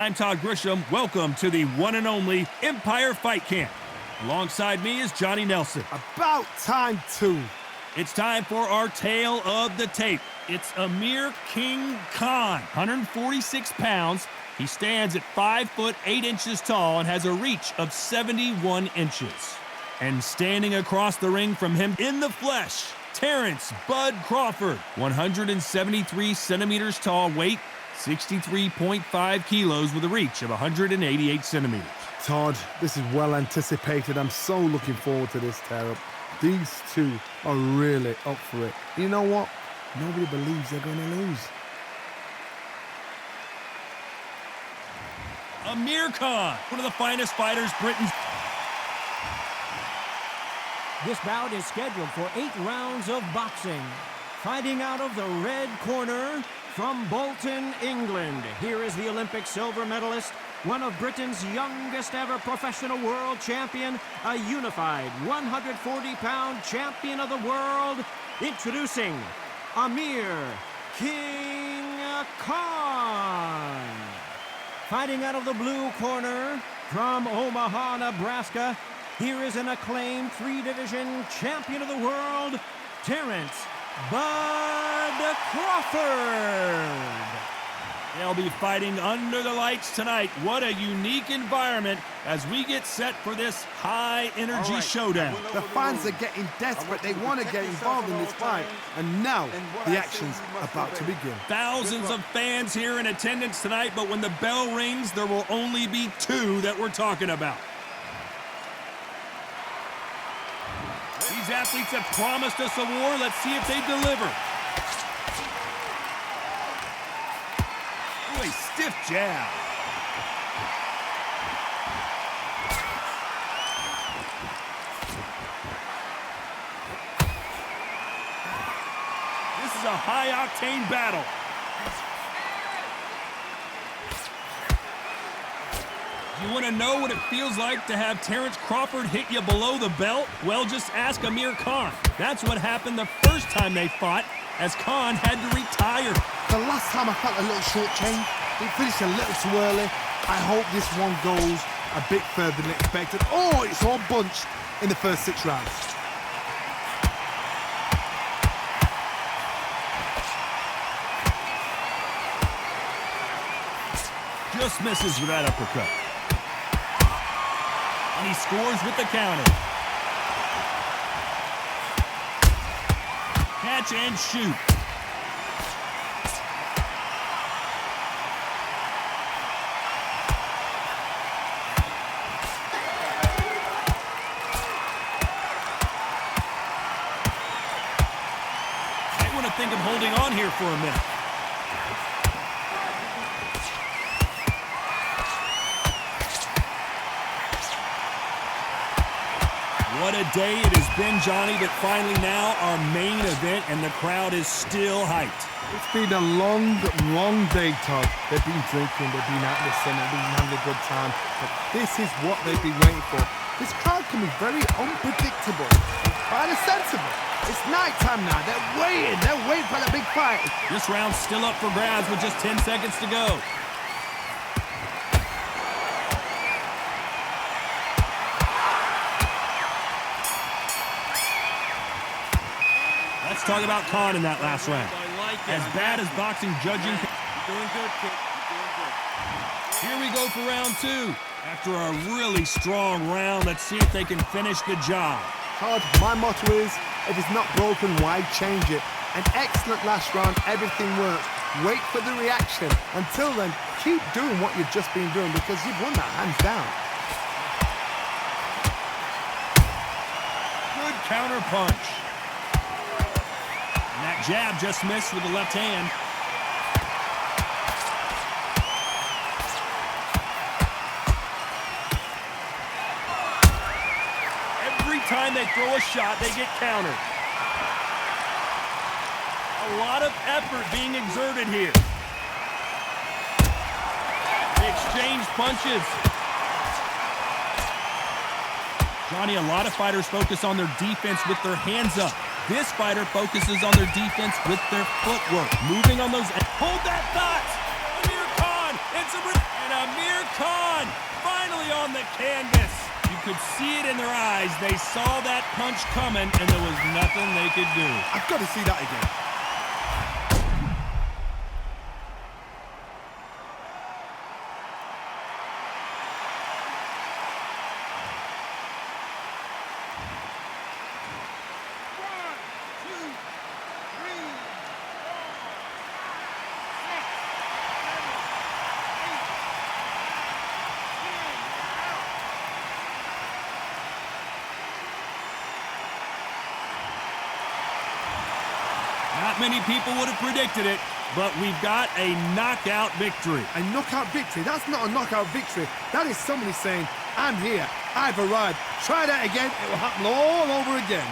I'm Todd Grisham. Welcome to the one and only Empire Fight Camp. Alongside me is Johnny Nelson. About time, too. It's time for our tale of the tape. It's Amir King Khan, 146 pounds. He stands at 5 foot 8 inches tall and has a reach of 71 inches. And standing across the ring from him in the flesh, Terrence Bud Crawford, 173 centimeters tall, weight 63.5 kilos with a reach of 188 centimeters. Todd, this is well anticipated. I'm so looking forward to this tear-up. These two are really up for it. You know what? Nobody believes they're going to lose. Amir Khan, one of the finest fighters Britain's... This bout is scheduled for 8 rounds of boxing. Fighting out of the red corner from Bolton, England. Here is the Olympic silver medalist, one of Britain's youngest ever professional world champion, a unified 140-pound champion of the world, introducing Amir King Khan. Fighting out of the blue corner from Omaha, Nebraska, here is an acclaimed 3-division champion of the world, Terrence Bud Crawford. They'll be fighting under the lights tonight. What a unique environment as we get set for this high-energy showdown. The fans are getting desperate. They want to get involved in this fight. And now the action's about to begin. Thousands of fans here in attendance tonight, but when the bell rings, there will only be 2 that we're talking about. These athletes have promised us a war. Let's see if they deliver. Ooh, a stiff jab. This is a high-octane battle. You want to know what it feels like to have Terrence Crawford hit you below the belt? Well, just ask Amir Khan. That's what happened the first time they fought, as Khan had to retire. The last time I felt a little short-changed. It finished a little too early. I hope this one goes a bit further than expected. Oh, it's all bunched in the first 6 rounds. Just misses with that uppercut. And he scores with the counter. Catch and shoot. Might want to think of holding on here for a minute. What a day it has been, Johnny, but finally now our main event, and the crowd is still hyped. It's been a long, long day, Todd. They've been drinking, they've been out listening, they've been having a good time. But this is what they've been waiting for. This crowd can be very unpredictable, but sensible. It's night time now. They're waiting for the big fight. This round's still up for grabs with just 10 seconds to go. Let's talk about Khan in that last round. As bad as boxing judging. Doing good, kid. You're doing good. Here we go for round 2. After a really strong round, let's see if they can finish the job. Todd, my motto is, if it's not broken, why change it? An excellent last round, everything works. Wait for the reaction. Until then, keep doing what you've just been doing because you've won that hands down. Good counter punch. And that jab just missed with the left hand. Every time they throw a shot, they get countered. A lot of effort being exerted here. They exchange punches. Johnny, a lot of fighters focus on their defense with their hands up. This fighter focuses on their defense with their footwork. Moving on those... Hold that thought! Amir Khan! And And Amir Khan finally on the canvas. You could see it in their eyes. They saw that punch coming, and there was nothing they could do. I've got to see that again. Not many people would have predicted it, but we've got a knockout victory. A knockout victory? That's not a knockout victory. That is somebody saying, I'm here, I've arrived. Try that again, it will happen all over again.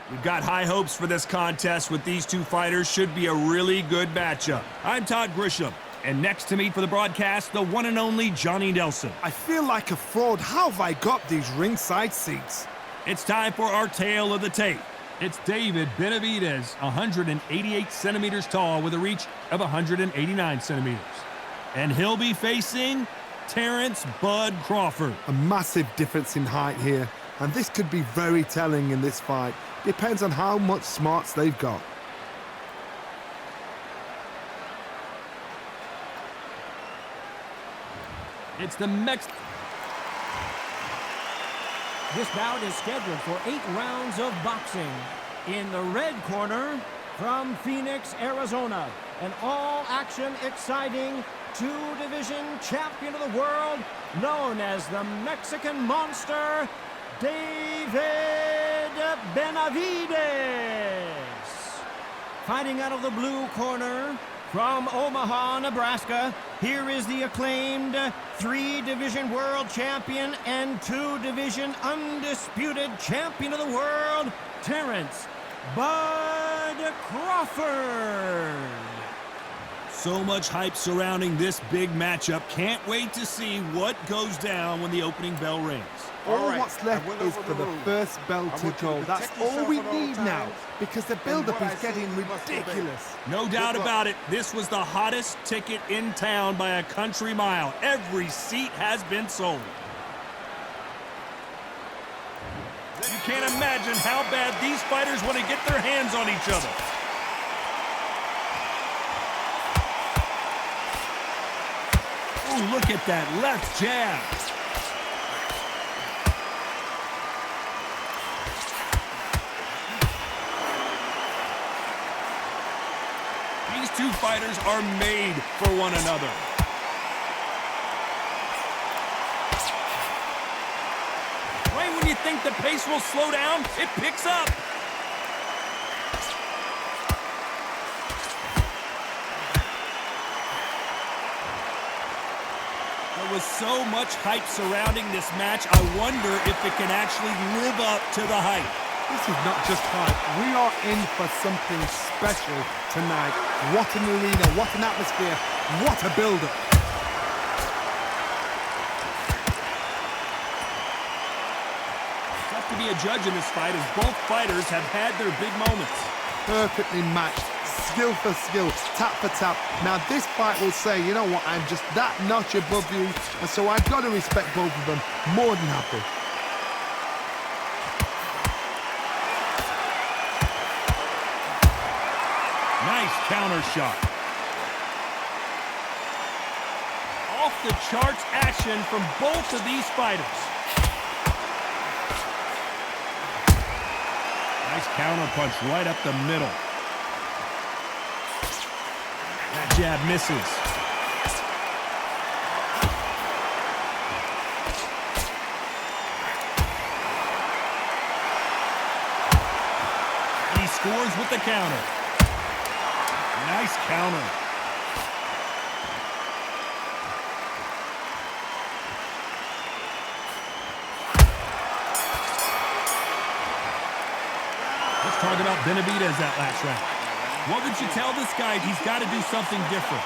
We've got high hopes for this contest with these two fighters. Should be a really good matchup. I'm Todd Grisham, and next to me for the broadcast, the one and only Johnny Nelson. I feel like a fraud. How have I got these ringside seats? It's time for our tale of the tape. It's David Benavidez, 188 centimeters tall with a reach of 189 centimeters. And he'll be facing Terrence Bud Crawford. A massive difference in height here, and this could be very telling in this fight. Depends on how much smarts they've got. It's the This bout is scheduled for 8 rounds of boxing. In the red corner, from Phoenix, Arizona, an all-action, exciting two-division champion of the world, known as the Mexican Monster, David Benavidez. Fighting out of the blue corner, from Omaha, Nebraska, here is the acclaimed 3-division world champion and 2-division undisputed champion of the world, Terrence Bud Crawford. So much hype surrounding this big matchup. Can't wait to see what goes down when the opening bell rings. All what's left is for the first bell to go. That's all we need now, because the build-up is getting ridiculous. No doubt about it, this was the hottest ticket in town by a country mile. Every seat has been sold. You can't imagine how bad these fighters want to get their hands on each other. Ooh, look at that left jab. These two fighters are made for one another. Right when you think the pace will slow down, it picks up. was so much hype surrounding this match. I wonder if it can actually live up to the hype. This is not just hype. We are in for something special tonight. What an arena, what an atmosphere, what a build-up. Tough to be a judge in this fight as both fighters have had their big moments. Perfectly matched, skill for skill, tap for tap. Now this fight will say, you know what, I'm just that notch above you, and so I've got to respect both of them. More than happy. Nice counter shot. Off the charts action from both of these fighters. Nice counter punch right up the middle. That jab misses. He scores with the counter. Nice counter. Let's talk about Benavidez that last round. What would you tell this guy? He's got to do something different.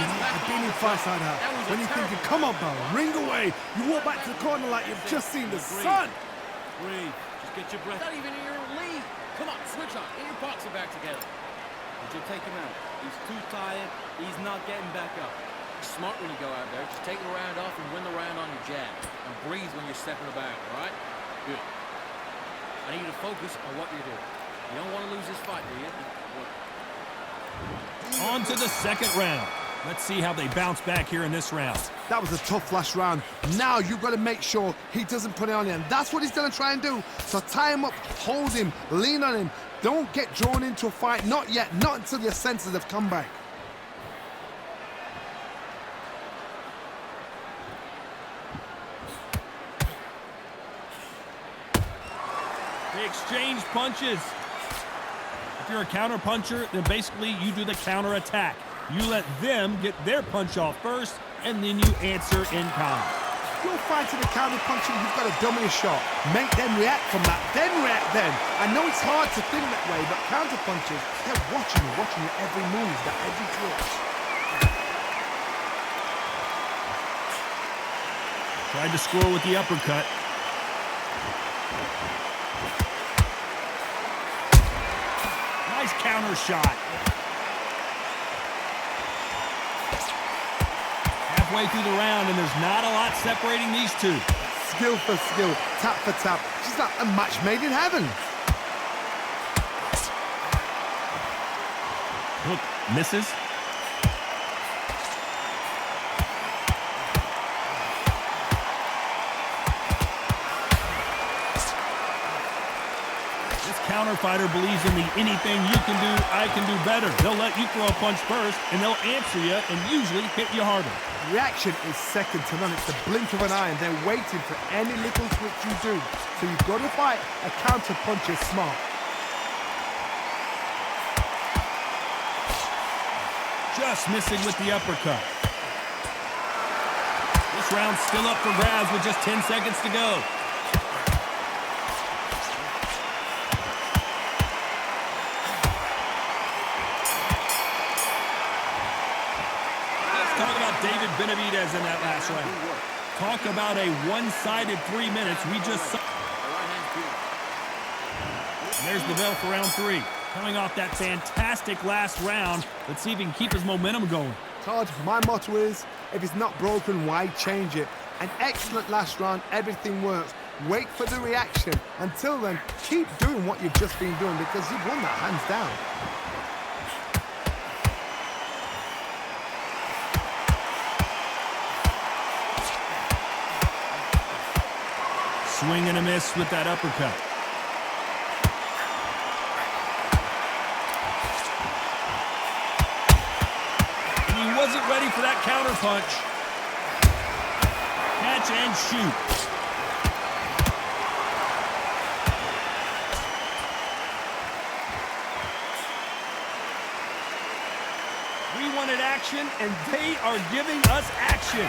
You know, I've been in fights like that. When you're thinking, come on, pal, ring away. You walk back to the corner like you've just seen the sun. Breathe. Just get your breath. Not even in your league. Come on, switch on. Get your boxing back together. Would you take him out? He's too tired. He's not getting back up. You're smart when you go out there. Just take the round off and win the round on your jab. And breathe when you're stepping the bag, all right? Good. I need you to focus on what you're doing. You don't want to lose this fight, do you? On to the second round. Let's see how they bounce back here in this round. That was a tough last round. Now you've got to make sure he doesn't put it on you, and that's what he's going to try and do. So tie him up, hold him, lean on him. Don't get drawn into a fight. Not yet. Not until your senses have come back. They exchange punches. If you're a counter puncher, then basically you do the counter attack. You let them get their punch off first, and then you answer in kind. You're fighting a counter puncher, you've got a dummy shot. Make them react from that, then react then. I know it's hard to think that way, but counter punchers, they're watching your every move, that every twitch. Tried to score with the uppercut. Nice counter shot. Halfway through the round, and there's not a lot separating these two. Skill for skill, tap for tap. Just like a match made in heaven. Look, misses. Counter fighter believes in the anything you can do, I can do better. They'll let you throw a punch first, and they'll answer you and usually hit you harder. Reaction is second to none. It's the blink of an eye, and they're waiting for any little switch you do. So you've got to fight a counter puncher smart. Just missing with the uppercut. This round's still up for grabs with just 10 seconds to go. Talk about David Benavidez in that last round. Talk about a one-sided 3 minutes. We just saw. And there's the bell for round 3. Coming off that fantastic last round, let's see if he can keep his momentum going. Todd, my motto is, if it's not broken, why change it? An excellent last round, everything works. Wait for the reaction. Until then, keep doing what you've just been doing because you've won that hands down. Swing and a miss with that uppercut. And he wasn't ready for that counter punch. Catch and shoot. We wanted action, and they are giving us action.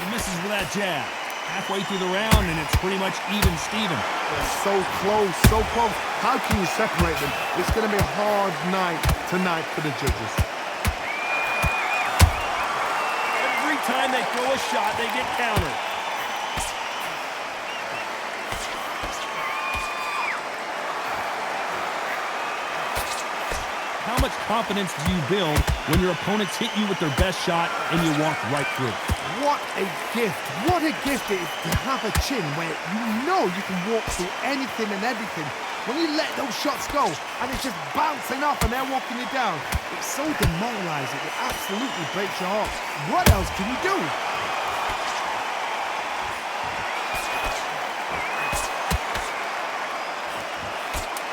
He misses with that jab. Halfway through the round, and it's pretty much even Steven. They're so close, so close. How can you separate them? It's going to be a hard night tonight for the judges. Every time they throw a shot, they get countered. How much confidence do you build when your opponents hit you with their best shot and you walk right through? What a gift. What a gift it is to have a chin where you know you can walk through anything and everything. When you let those shots go and it's just bouncing off and they're walking you down, it's so demoralizing. It absolutely breaks your heart. What else can you do?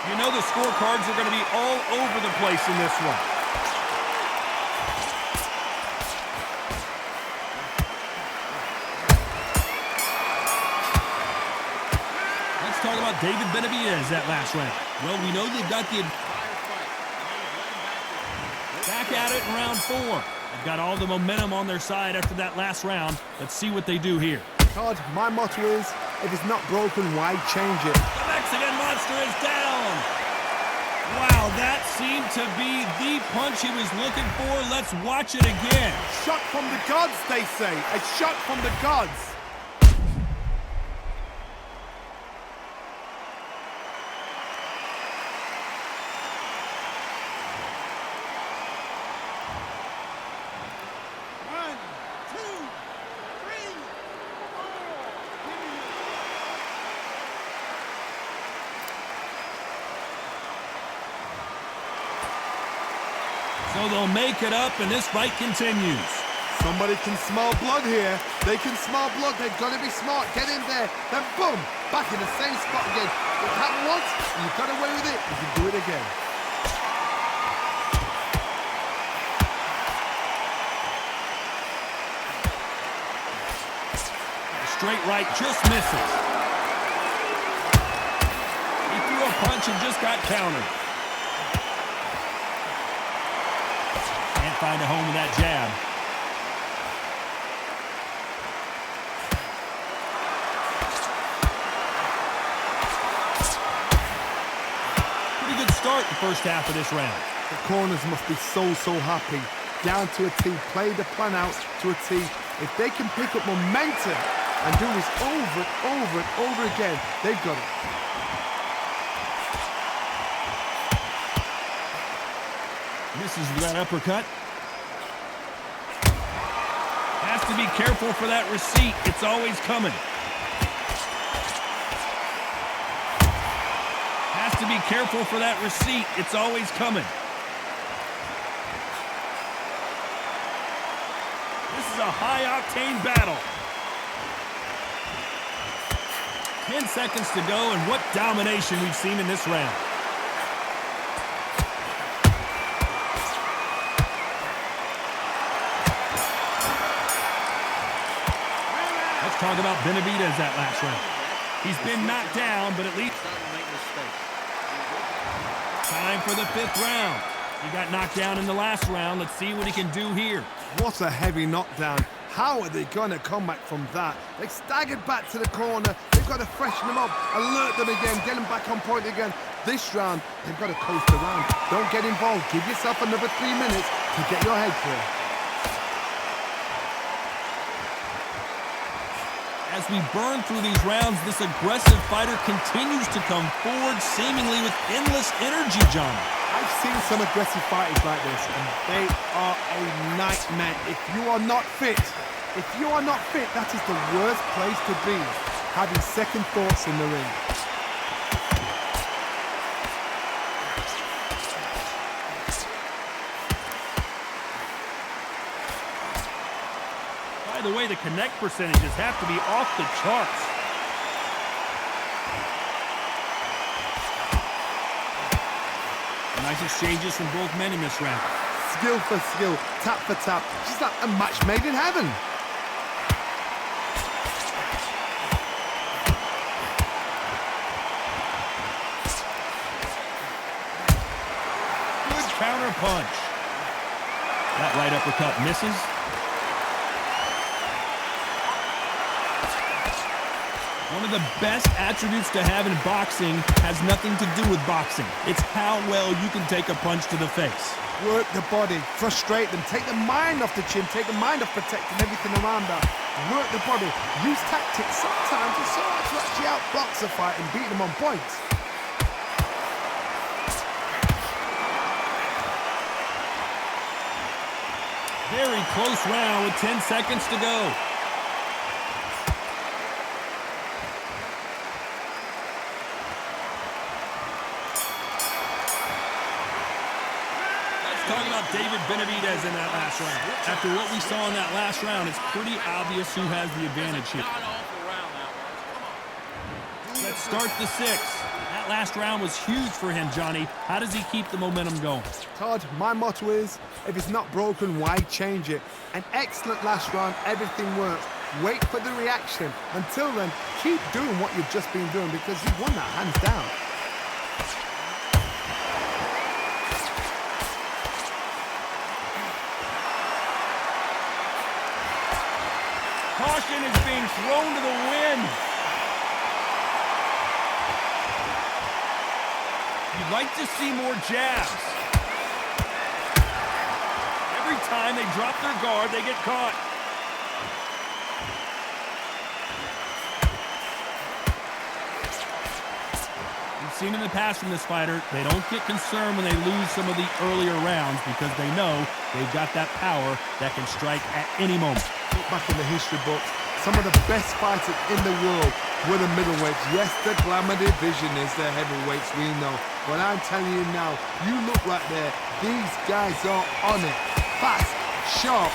You know the scorecards are going to be all over the place in this one. Let's talk about David Benavidez that last round. Well, we know they've got the back at it in round 4. They've got all the momentum on their side after that last round. Let's see what they do here. Todd, my motto is, if it's not broken, why change it? The Mexican Monster is down. Wow, that seemed to be the punch he was looking for. Let's watch it again. Shot from the gods, they say. A shot from the gods. So they'll make it up, and this fight continues. Somebody can smell blood here. They can smell blood. They've got to be smart. Get in there. Then boom, back in the same spot again. It happened once, you got away with it, you can do it again. The straight right just misses. He threw a punch and just got countered. Can't find a home with that jab. Pretty good start the first half of this round. The corners must be so happy. Down to a T, play the plan out to a T. If they can pick up momentum and do this over and over again, they've got it. Misses with that uppercut. Has to be careful for that receipt. It's always coming. Has to be careful for that receipt. It's always coming. This is a high-octane battle. 10 seconds to go, and what domination we've seen in this round. Talk about Benavidez that last round. He's been knocked down, but at least time for the 5th round. He got knocked down in the last round. Let's see what he can do here. What a heavy knockdown. How are they going to come back from that? They staggered back to the corner. They've got to freshen them up, alert them again, get them back on point again. This round, they've got to coast around. Don't get involved. Give yourself another 3 minutes to get your head clear. As we burn through these rounds, this aggressive fighter continues to come forward, seemingly with endless energy, John. I've seen some aggressive fighters like this, and they are a nightmare. If you are not fit, that is the worst place to be, having second thoughts in the ring. By the way, the connect percentages have to be off the charts. Nice exchanges from both men in this round. Skill for skill, tap for tap, just like a match made in heaven. Good counter punch. That right uppercut misses. One of the best attributes to have in boxing has nothing to do with boxing. It's how well you can take a punch to the face. Work the body, frustrate them, take the mind off the chin, take the mind off protecting everything around that. Work the body, use tactics sometimes it's so hard to actually outbox a fight and beat them on points. Very close round with 10 seconds to go. Talking about David Benavidez in that last round. After what we saw in that last round, it's pretty obvious who has the advantage here. Let's start the sixth. That last round was huge for him, Johnny. How does he keep the momentum going? Todd, my motto is, if it's not broken, why change it? An excellent last round, everything works. Wait for the reaction. Until then, keep doing what you've just been doing because you've won that hands down. Caution is being thrown to the wind. You'd like to see more jabs. Every time they drop their guard, they get caught. We've seen in the past from this fighter, they don't get concerned when they lose some of the earlier rounds because they know they've got that power that can strike at any moment. Look back in the history books, some of the best fighters in the world were the middleweights. Yes, the glamour division is the heavyweights, we know. But I'm telling you now, you look right there, these guys are on it. Fast, sharp,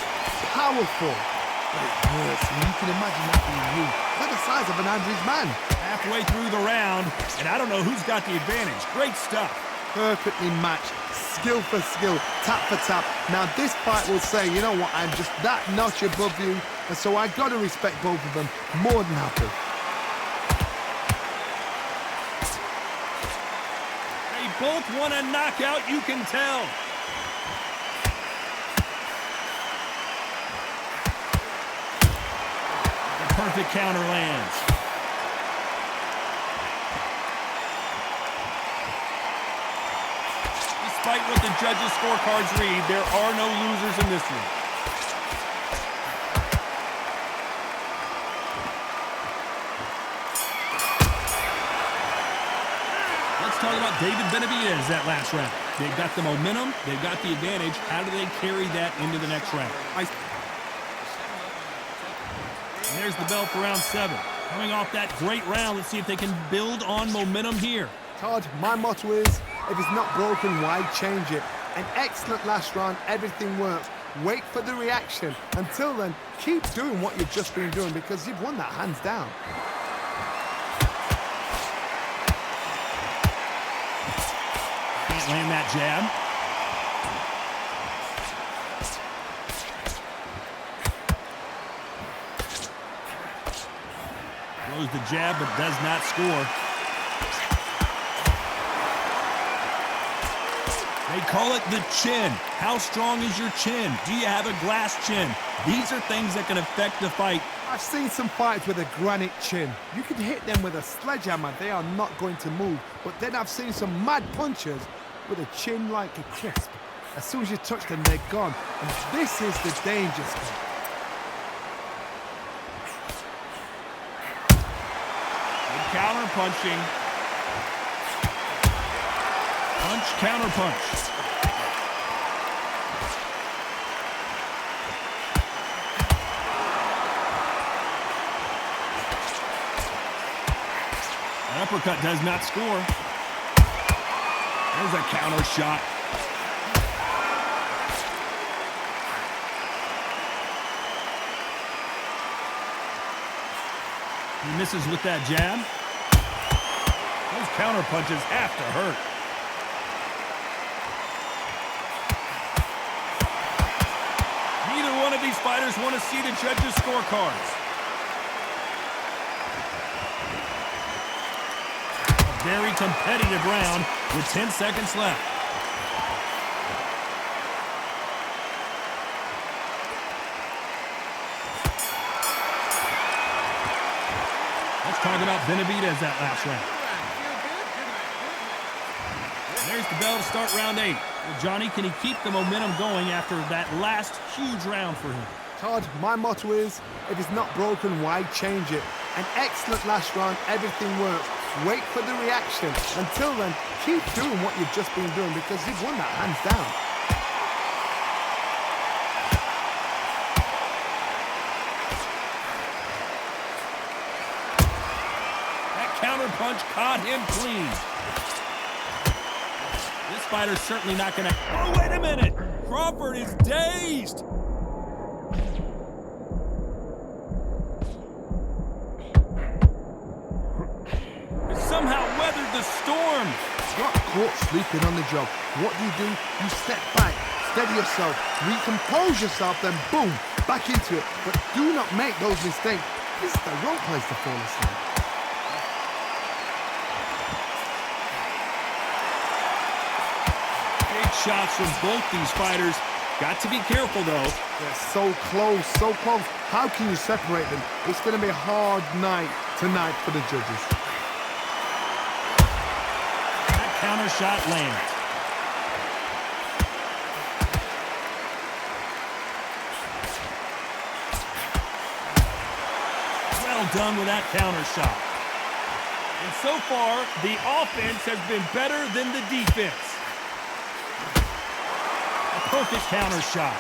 powerful. But it hurts, and you can imagine that being you. They're the size of an Andrews man. Halfway through the round, and I don't know who's got the advantage. Great stuff. Perfectly matched, skill for skill, tap for tap. Now this fight will say, you know what, I'm just that notch above you, and so I got to respect both of them more than happy. They both want a knockout, you can tell. The perfect counter lands. Despite what the judges' scorecards read, there are no losers in this one. Let's talk about David Benavidez that last round. They've got the momentum, they've got the advantage. How do they carry that into the next round? And there's the bell for round 7. Coming off that great round, let's see if they can build on momentum here. Todd, my motto is, if it's not broken, why change it? An excellent last round, everything works. Wait for the reaction. Until then, keep doing what you've just been doing because you've won that hands down. Can't land that jab. Throws the jab but does not score. They call it the chin. How strong is your chin? Do you have a glass chin? These are things that can affect the fight. I've seen some fights with a granite chin. You can hit them with a sledgehammer, they are not going to move. But then I've seen some mad punchers with a chin like a crisp. As soon as you touch them, they're gone. And this is the danger spot. Good counter punching. Punch, counter punch. An uppercut does not score. There's a counter shot. He misses with that jab. Those counter punches have to hurt. Neither one of these fighters want to see the judges' scorecards. A very competitive round with 10 seconds left. Let's talking about Benavidez that last round. There's the bell to start round 8. Well, Johnny, can he keep the momentum going after that last huge round for him? Todd, my motto is, if it's not broken, why change it? An excellent last round, everything works. Wait for the reaction. Until then, keep doing what you've just been doing because you've won that hands down. That counter punch caught him clean. This fighter's certainly not going to... Oh, wait a minute! Crawford is dazed! Somehow weathered the storm. Got caught sleeping on the job. What do? You step back, steady yourself, recompose yourself, then boom, back into it. But do not make those mistakes. This is the wrong place to fall asleep. Big shots from both these fighters. Got to be careful, though. They're so close, so close. How can you separate them? It's going to be a hard night tonight for the judges. Counter shot lands. Well done with that counter shot. And so far, the offense has been better than the defense. A perfect counter shot.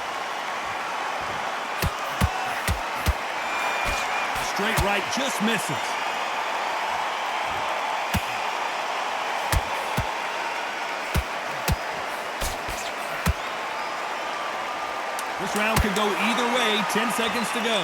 Straight right just misses. This round could go either way. 10 seconds to go.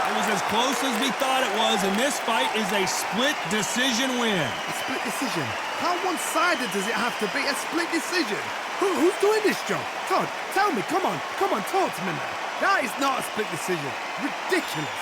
It was as close as we thought it was, and this fight is a split decision win. A split decision? How one-sided does it have to be? A split decision? Who's doing this job? Todd, tell me. Come on, talk to me now. That is not a split decision. Ridiculous.